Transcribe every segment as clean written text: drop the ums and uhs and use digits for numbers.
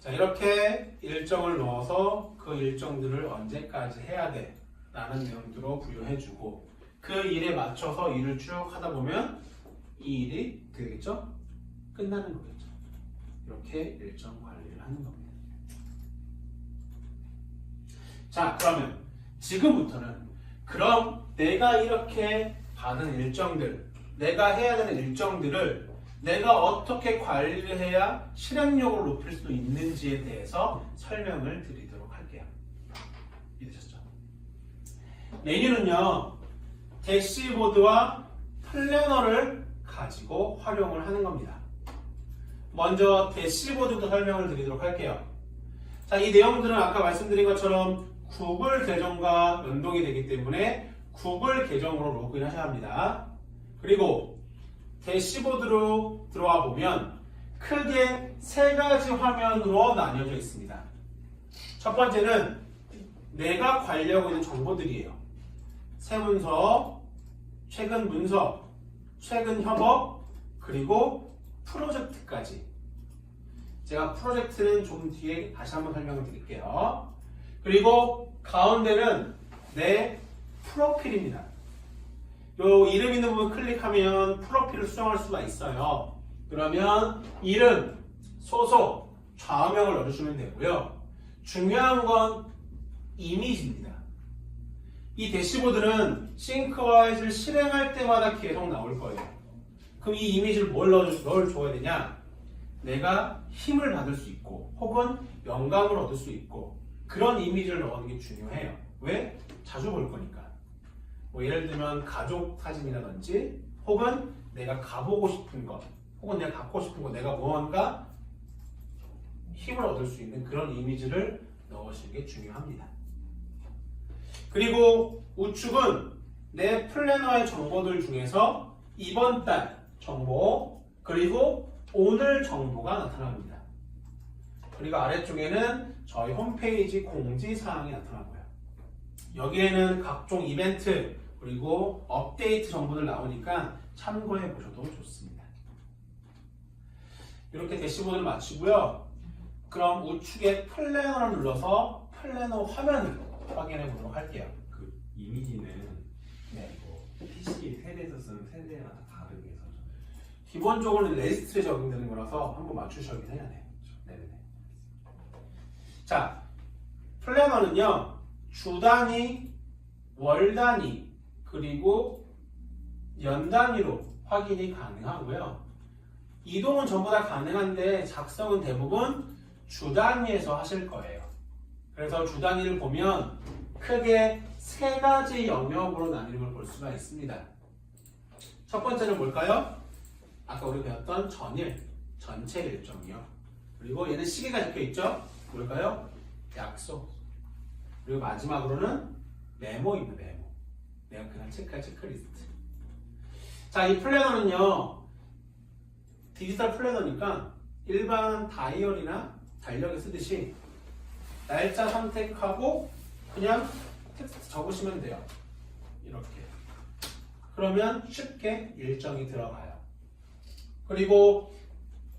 자, 이렇게 일정을 넣어서 그 일정들을 언제까지 해야 돼? 라는 내용들로 부여해주고 그 일에 맞춰서 일을 쭉 하다 보면 이 일이 되겠죠? 끝나는 거겠죠. 이렇게 일정 관리를 하는 겁니다. 자, 그러면 지금부터는 그럼 내가 이렇게 받은 일정들, 내가 해야 되는 일정들을 내가 어떻게 관리를 해야 실행력을 높일 수 있는지에 대해서 설명을 드리도록 할게요. 이해되셨죠? 메뉴는요, 대시보드와 플래너를 가지고 활용을 하는 겁니다. 먼저 대시보드부터 설명을 드리도록 할게요. 자, 이 내용들은 아까 말씀드린 것처럼 구글 계정과 연동이 되기 때문에 구글 계정으로 로그인 하셔야 합니다. 그리고 대시보드로 들어와 보면 크게 세 가지 화면으로 나뉘어져 있습니다. 첫 번째는 내가 관리하고 있는 정보들이에요. 새 문서, 최근 문서, 최근 협업, 그리고 프로젝트까지. 제가 프로젝트는 좀 뒤에 다시 한번 설명을 드릴게요. 그리고 가운데는 내 프로필입니다. 요 이름 있는 부분 클릭하면 프로필을 수정할 수가 있어요. 그러면 이름, 소속, 좌우명을 넣어주시면 되고요. 중요한 건 이미지입니다. 이 대시보드는 싱크와이즈를 실행할 때마다 계속 나올 거예요. 그럼 이 이미지를 뭘 넣어줘야 되냐? 내가 힘을 받을 수 있고 혹은 영감을 얻을 수 있고 그런 이미지를 넣는 게 중요해요. 왜? 자주 볼 거니까. 뭐 예를 들면 가족 사진이라든지 혹은 내가 가보고 싶은 것 혹은 내가 갖고 싶은 것 내가 무언가 힘을 얻을 수 있는 그런 이미지를 넣으시는 게 중요합니다. 그리고 우측은 내 플래너의 정보들 중에서 이번 달 정보 그리고 오늘 정보가 나타납니다. 그리고 아래쪽에는 저희 홈페이지 공지사항이 나타나고요. 여기에는 각종 이벤트 그리고 업데이트 정보들 나오니까 참고해 보셔도 좋습니다. 이렇게 대시보드를 마치고요. 그럼 우측에 플래너를 눌러서 플래너 화면을 확인해 보도록 할게요. 그 이미지는 네. 뭐 PC 세대에서 쓰는 세대랑 다 다르게 해서 기본적으로는 레지스트에 적용되는 거라서 한번 맞추셔야긴 해야 돼요. 네네. 자, 플래너는요, 주 단위, 월 단위, 그리고 연 단위로 확인이 가능하고요. 이동은 전부 다 가능한데 작성은 대부분 주 단위에서 하실 거예요. 그래서 주 단위를 보면 크게 세 가지 영역으로 나뉘는 걸 볼 수가 있습니다. 첫 번째는 뭘까요? 아까 우리 배웠던 전일, 전체 일정이요. 그리고 얘는 시계가 적혀있죠? 뭘까요? 약속. 그리고 마지막으로는 메모입니다. 메모. 내가 그날 체크할 체크리스트. 자, 이 플래너는요, 디지털 플래너니까 일반 다이어리나 달력에 쓰듯이 날짜 선택하고 그냥 텍스트 적으시면 돼요. 이렇게. 그러면 쉽게 일정이 들어가요. 그리고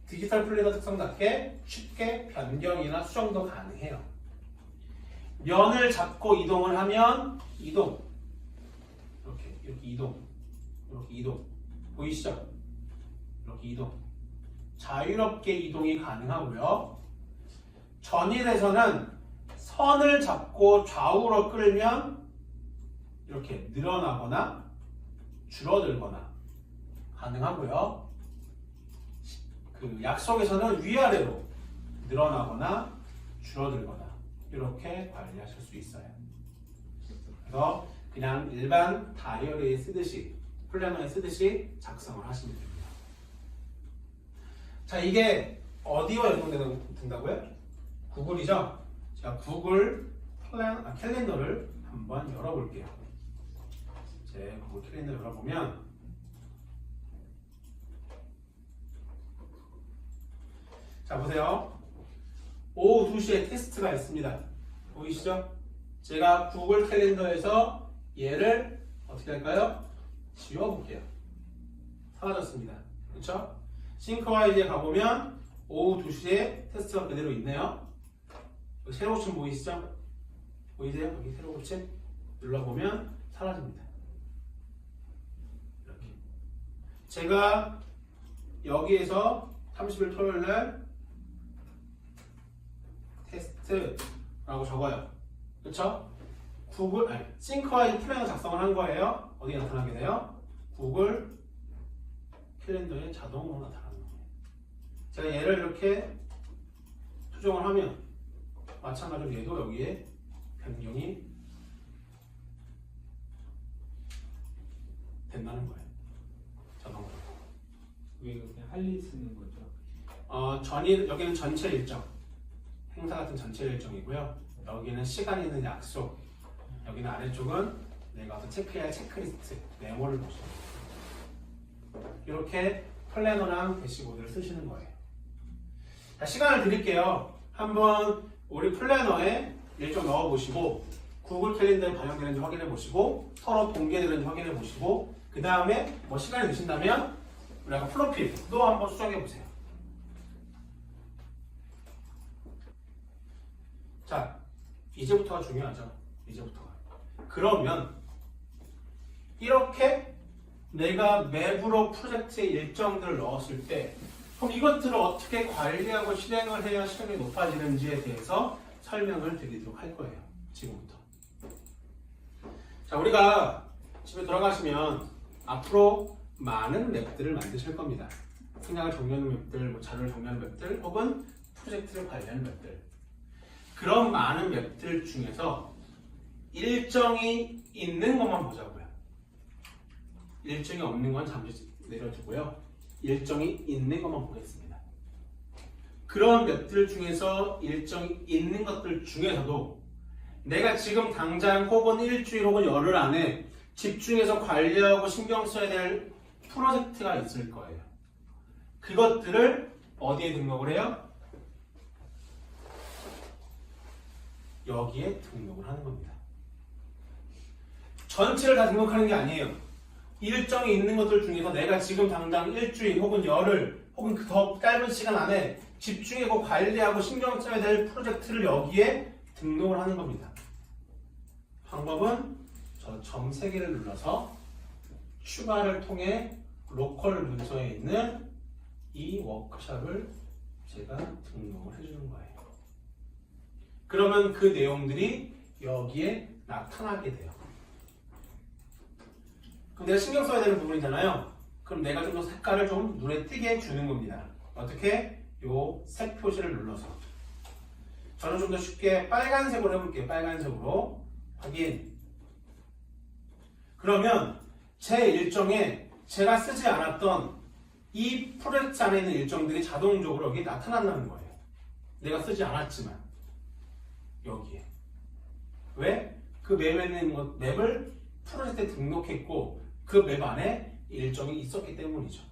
디지털 플래너 특성답게 쉽게 변경이나 수정도 가능해요. 면을 잡고 이동을 하면 이동. 이렇게 이동. 이렇게 이동. 보이시죠? 이렇게 이동. 자유롭게 이동이 가능하고요. 전일에서는 선을 잡고 좌우로 끌면 이렇게 늘어나거나 줄어들거나 가능하고요. 그 약속에서는 위아래로 늘어나거나 줄어들거나 이렇게 관리하실 수 있어요. 그래서 그냥 일반 다이어리에 쓰듯이 플래너에 쓰듯이 작성을 하시면 됩니다. 자, 이게 어디와 연동된다고요? 구글이죠? 제가 구글 캘린더를 한번 열어볼게요. 제 구글 캘린더 열어보면 자, 보세요. 오후 2시에 테스트가 있습니다. 보이시죠? 제가 구글 캘린더에서 얘를 어떻게 할까요? 지워볼게요. 사라졌습니다. 그렇죠? 싱크와이즈에 가보면 오후 2시에 테스트가 그대로 있네요. 여기 세로 고침 보이시죠? 보이세요? 여기 세로 고침 눌러보면 사라집니다. 이렇게. 제가 여기에서 30일 토요일 날 테스트라고 적어요. 그쵸? 싱크와이즈 플래너 작성을 한 거예요. 어디에 나타나게 돼요? 구글 캘린더에 자동으로 나타나는 거예요. 제가 얘를 이렇게 수정을 하면 마찬가지로 얘도 여기에 변경이 된다는 거예요. 자동으로. 이게 그냥 할 일 쓰는 거죠. 여기는 전체 일정, 행사 같은 전체 일정이고요. 여기는 시간 있는 약속, 여기는 아래쪽은 내가 와서 체크해야 할 체크리스트, 메모를 보시면 돼요. 이렇게 플래너랑 대시보드를 쓰시는 거예요. 자, 시간을 드릴게요. 한번 우리 플래너에 일정 넣어보시고 구글 캘린더에 반영되는지 확인해 보시고 서로 동기되는지 확인해 보시고 그 다음에 뭐 시간이 되신다면 우리가 프로필도 한번 수정해 보세요. 자, 이제부터가 중요하죠. 이제부터가. 그러면 이렇게 내가 맵으로 프로젝트의 일정들을 넣었을 때 그럼 이것들을 어떻게 관리하고 실행을 해야 실행이 높아지는지에 대해서 설명을 드리도록 할 거예요. 지금부터. 자, 우리가 집에 돌아가시면 앞으로 많은 맵들을 만드실 겁니다. 생각을 정리하는 맵들, 뭐 자료를 정리하는 맵들, 혹은 프로젝트를 관리하는 맵들. 그런 많은 맵들 중에서 일정이 있는 것만 보자고요. 일정이 없는 건 잠시 내려두고요. 일정이 있는 것만 보겠습니다. 그런 맵들 중에서 일정이 있는 것들 중에서도 내가 지금 당장 혹은 일주일 혹은 열흘 안에 집중해서 관리하고 신경 써야 될 프로젝트가 있을 거예요. 그것들을 어디에 등록을 해요? 여기에 등록을 하는 겁니다. 전체를 다 등록하는 게 아니에요. 일정이 있는 것들 중에서 내가 지금 당장 일주일 혹은 열흘 혹은 더 짧은 시간 안에 집중하고 관리하고 신경 써야 될 프로젝트를 여기에 등록을 하는 겁니다. 방법은 저 점 3개를 눌러서 추가를 통해 로컬 문서에 있는 이 워크샵을 제가 등록을 해주는 거예요. 그러면 그 내용들이 여기에 나타나게 돼요. 그럼 내가 신경 써야 되는 부분이잖아요. 그럼 내가 좀 더 색깔을 좀 눈에 띄게 주는 겁니다. 어떻게? 요 색 표시를 눌러서. 저는 좀 더 쉽게 빨간색으로 해볼게요. 빨간색으로. 확인. 그러면 제 일정에 제가 쓰지 않았던 이 프로젝트 안에 있는 일정들이 자동적으로 여기 나타난다는 거예요. 내가 쓰지 않았지만 여기에. 왜? 그 맵에 있는 맵을 프로젝트에 등록했고 그 맵 안에 일정이 있었기 때문이죠.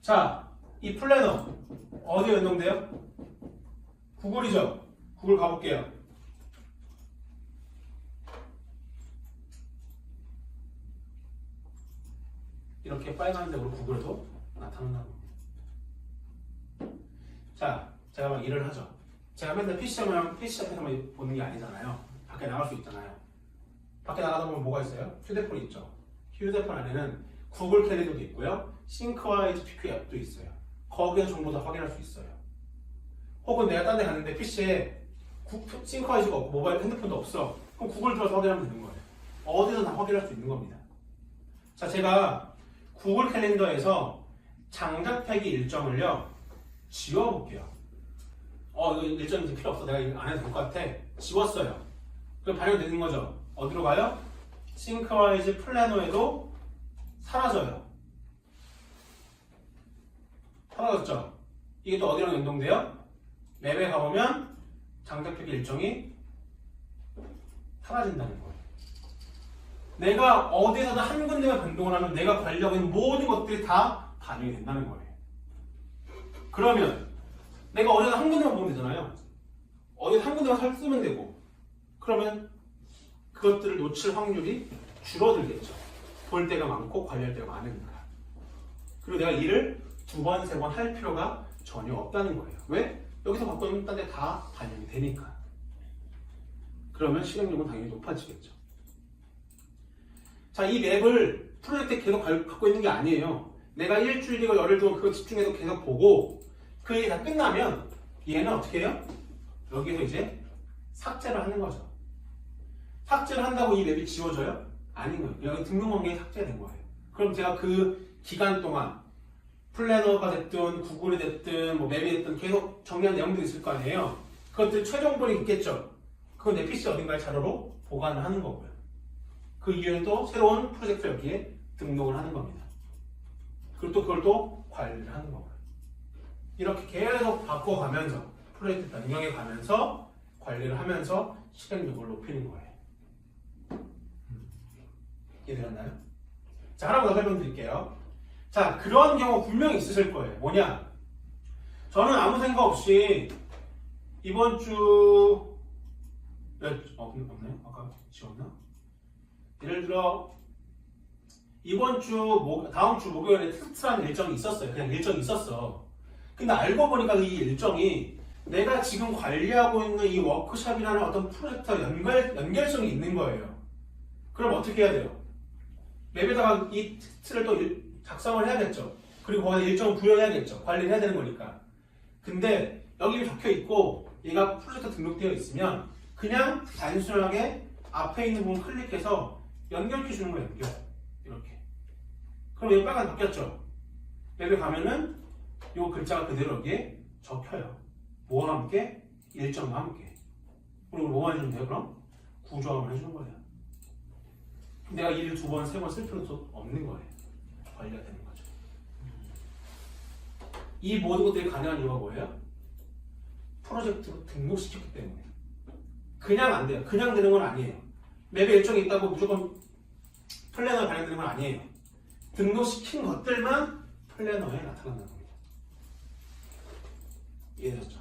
자, 이 플래너 어디에 연동돼요? 구글이죠. 구글 가볼게요. 이렇게 빨간색으로 구글에도 나타난다는 겁니다. 자, 제가 막 일을 하죠. 제가 맨날 PC 앞에서만 보는 게 아니잖아요. 밖에 나갈 수 있잖아요. 밖에 나가다 보면 뭐가 있어요? 휴대폰이 있죠. 휴대폰 안에는 구글 캘린더도 있고요. 싱크와이즈 PQ 앱도 있어요. 거기에 정보 다 확인할 수 있어요. 혹은 내가 딴 데 갔는데 PC에 싱크와이즈가 없고 모바일 핸드폰도 없어. 그럼 구글 들어서 확인하면 되는 거예요. 어디서 다 확인할 수 있는 겁니다. 자, 제가 구글 캘린더에서 장작패기 일정을요 지워볼게요. 이거 일정 이제 필요 없어. 내가 이거 안 해도 될 것 같아. 지웠어요. 그럼 발현되는 거죠. 어디로 가요? 싱크와이즈 플래너에도 사라져요. 사라졌죠? 이게 또 어디랑 연동돼요? 맵에 가보면 장작패기 일정이 사라진다는 거예요. 내가 어디서든 한 군데만 변동을 하면 내가 관리하고 있는 모든 것들이 다 반영이 된다는 거예요. 그러면 내가 어디서 한 군데만 보면 되잖아요. 어디서 한 군데만 쓰면 되고 그러면 그것들을 놓칠 확률이 줄어들겠죠. 볼 때가 많고 관리할 때가 많으니까. 그리고 내가 일을 두 번, 세 번 할 필요가 전혀 없다는 거예요. 왜? 여기서 바꾸면 딴 데 다 반영이 되니까. 그러면 실행력은 당연히 높아지겠죠. 자, 이 맵을 프로젝트 때 계속 갖고 있는 게 아니에요. 내가 일주일이고 열흘 동안 그거 집중해서 계속 보고 그 일이 다 끝나면 얘는 어떻게 해요? 여기서 이제 삭제를 하는 거죠. 삭제를 한다고 이 맵이 지워져요? 아닌 거예요. 여기 등록 원경이 삭제된 거예요. 그럼 제가 그 기간 동안 플래너가 됐든 구글이 됐든 뭐 맵이 됐든 계속 정리한 내용들이 있을 거 아니에요. 그것들 최종본이 있겠죠. 그건 내 PC 어딘가에 자료로 보관을 하는 거고요. 그 이후에 또 새로운 프로젝트를 여기에 등록을 하는 겁니다. 그리고 또 그걸 또 관리를 하는 거고요. 이렇게 계속 바꿔가면서 프로젝트 변경해 가면서 관리를 하면서 실행력을 높이는 거예요. 이해되셨나요? 자, 하나만 더 설명드릴게요. 자, 그런 경우 분명히 있으실 거예요. 뭐냐? 저는 아무 생각 없이 이번 주 없네요? 아까 지웠나? 예를 들어 이번 주 다음 주 목요일에 테스트라는 일정이 있었어요. 그냥 일정이 있었어. 근데 알고 보니까 이 일정이 내가 지금 관리하고 있는 이 워크숍이라는 어떤 프로젝트와 연결성이 있는 거예요. 그럼 어떻게 해야 돼요? 맵에다가 이 테스트를 또 작성을 해야겠죠. 그리고 거기에 일정을 부여해야겠죠. 관리를 해야 되는 거니까. 근데 여기 적혀 있고 얘가 프로젝트 등록되어 있으면 그냥 단순하게 앞에 있는 부분 클릭해서 연결해 주는 거예요. 연결. 이렇게. 그럼 여기 빨간 바뀌었죠. 맵에 가면은 이 글자가 그대로 여기에 적혀요. 뭐와 함께? 일정과 함께. 그리고 뭐만 해주면 돼요? 그럼 구조화만 해주는 거예요. 내가 일을 두 번, 세 번 쓸 필요도 없는 거예요. 관리가 되는 거죠. 이 모든 것들이 가능한 이유가 뭐예요? 프로젝트로 등록시켰기 때문에. 그냥 안 돼요. 그냥 되는 건 아니에요. 맵에 일정이 있다고 무조건 플래너에 반영되는 건 아니에요. 등록시킨 것들만 플래너에 나타난다는 겁니다. 이해되셨죠?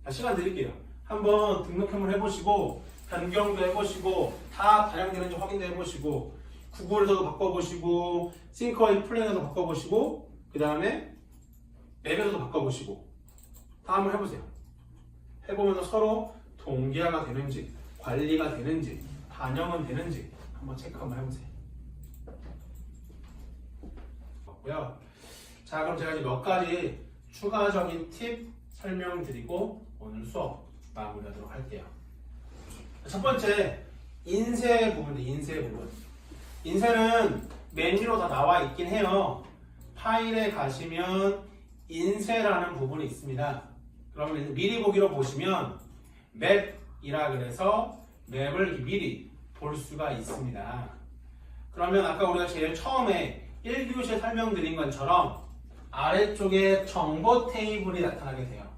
자, 시간 드릴게요. 한번 등록 한번 해보시고 변경도 해보시고 다 반영되는지 확인도 해보시고 구글에서도 바꿔보시고 싱커웨이 플래너도 바꿔보시고 그 다음에 맵에서도 바꿔보시고 다 한번 해보세요. 해보면서 서로 동기화가 되는지 관리가 되는지 반영은 되는지 한번 체크 한번 해보세요. 맞고요. 자, 그럼 제가 이제 몇 가지 추가적인 팁 설명드리고 오늘 수업 마무리하도록 할게요. 첫 번째, 인쇄 부분입니다. 인쇄 부분. 인쇄는 메뉴로 다 나와 있긴 해요. 파일에 가시면 인쇄라는 부분이 있습니다. 그러면 미리 보기로 보시면 맵이라 그래서 맵을 이렇게 미리 볼 수가 있습니다. 그러면 아까 우리가 제일 처음에 1교시에 설명드린 것처럼 아래쪽에 정보 테이블이 나타나게 돼요.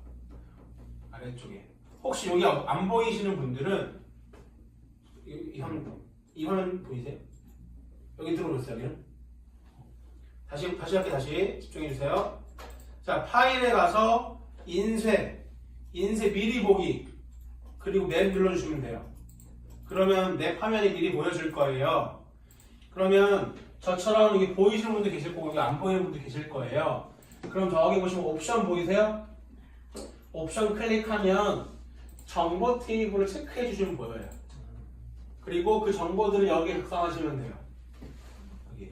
아래쪽에. 혹시 여기 안 보이시는 분들은 이 화면 보이세요? 여기 들어오세요. 여기는. 다시 할게. 다시 집중해주세요. 자, 파일에 가서 인쇄 미리 보기 그리고 맵 눌러주시면 돼요. 그러면 맵 화면이 미리 보여줄 거예요. 그러면 저처럼 여기 보이시는 분도 계실 거고 여기 안 보이는 분도 계실 거예요. 그럼 저기 보시면 옵션 보이세요? 옵션 클릭하면 정보 테이블을 체크해 주시면 보여요. 그리고 그 정보들을 여기에 작성하시면 돼요. 여기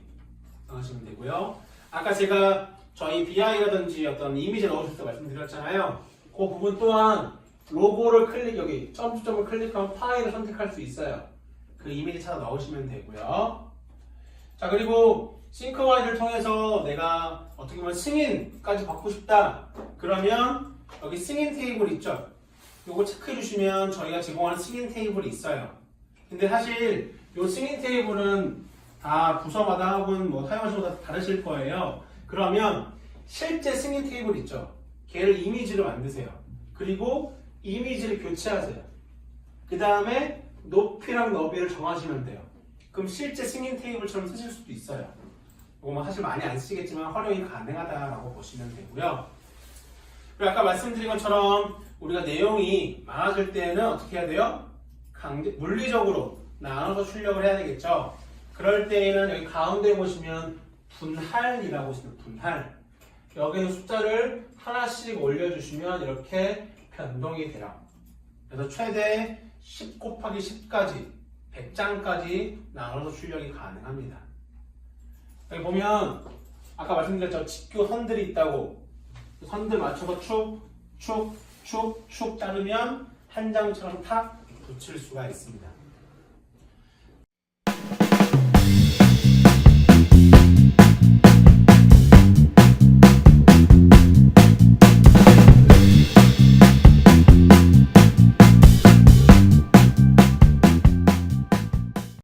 작성하시면 되고요. 아까 제가 저희 BI라든지 어떤 이미지 넣으실 때 말씀드렸잖아요. 그 부분 또한 로고를 여기 점점을 클릭하면 파일을 선택할 수 있어요. 그 이미지 찾아 넣으시면 되고요. 자, 그리고 싱크와이드를 통해서 내가 어떻게 보면 승인까지 받고 싶다. 그러면 여기 승인 테이블 있죠? 요거 체크해 주시면 저희가 제공하는 승인 테이블이 있어요. 근데 사실 이 승인 테이블은 다 부서마다 혹은 뭐 사용하시는 거 다 다르실 거예요. 그러면 실제 승인 테이블 있죠? 걔를 이미지로 만드세요. 그리고 이미지를 교체하세요. 그 다음에 높이랑 너비를 정하시면 돼요. 그럼 실제 승인 테이블처럼 쓰실 수도 있어요. 이거 사실 많이 안 쓰겠지만 활용이 가능하다라고 보시면 되고요. 그리고 아까 말씀드린 것처럼 우리가 내용이 많아질 때는 어떻게 해야 돼요? 물리적으로 나눠서 출력을 해야 되겠죠. 그럴 때에는 여기 가운데 보시면 분할이라고 있습니다. 분할. 여기는 숫자를 하나씩 올려주시면 이렇게 변동이 돼요. 그래서 최대 10 곱하기 10까지 100장까지 나눠서 출력이 가능합니다. 여기 보면 아까 말씀드렸죠. 직교 선들이 있다고. 선들 맞춰서 축 자르면 한 장처럼 탁 붙일 수가 있습니다.